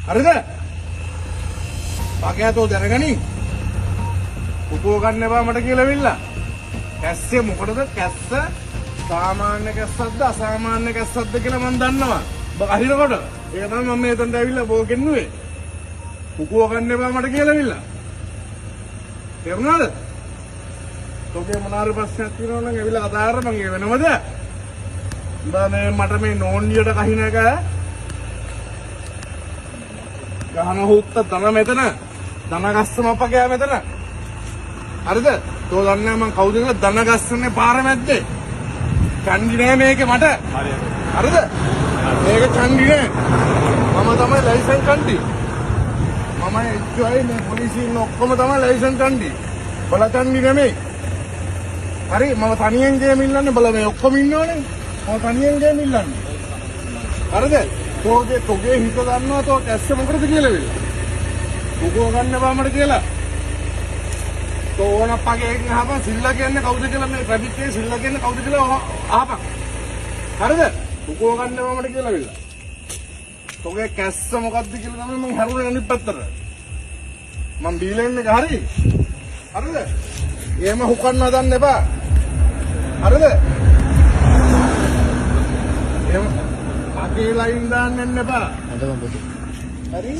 හරිද? පගයතෝ දැනගනි. පුතුව ගන්න එපා මට කියලා විල්ලා. කැස්සේ මොකටද කැස්ස? සාමාන්‍ය කැස්සක්ද අසාමාන්‍ය කැස්සක්ද කියලා මම දන්නවා. ඔබ අහිනකොට ඒක තමයි මම මෙතනට ඇවිල්ලා බෝ කෙන්නුවේ. පුතුව ගන්න එපා මට කියලා විල්ලා. තේරුණාද? තෝගේ මොනාරි ප්‍රශ්නයක් තියෙනවා නම් ඇවිල්ලා කතා කරලා මම ඒ වෙනවද? මේ මට මේ නෝන්ඩියට කහින එක ගහන හුත්ත තන මෙතන ධන ගස්සම අපගේ මෙතන හරිද? තෝ දන්නේ මම කවුද කියලා ධන ගස්සන්නේ පාර මැද්දේ චන්දි නෑ මේකේ මට හරිද? මේක චන්දි නෑ මම තමයි ලයිසන් කන්ටි මම එච්චයි මේ පොලිසියෙන් ඔක්කොම තමයි ලයිසන් කන්ටි බල චන්දි නෙමෙයි හරි මම තනියෙන් ගේම ඉල්ලන්නේ බල මේ ඔක්කොම ඉන්නවනේ මම තනියෙන් ගේම ඉල්ලන්නේ හරිද? තෝගේ හිත දන්නවා තෝ කැස්ස මොකටද කියලා වෙලා. උගෝ ගන්න බා මට කියලා. තෝ ඕන පගේ අහපන් සිල්ලා කියන්නේ කවුද කියලා මේ ට්‍රැෆික් එකේ සිල්ලා කියන්නේ කවුද කියලා අහපන්. හරිද? උගෝ ගන්න බා මට කියලා වෙලා. තෝගේ කැස්ස මොකද්ද කියලා තමයි මම හරුනේ අනිත් පැත්තට. මම බීලා ඉන්නේ හරි. හරිද? එහෙම හුකන්න හදන්න එපා. හරිද? එහෙම අගේ ලයින් දාන්න එන්න එපා. හරි?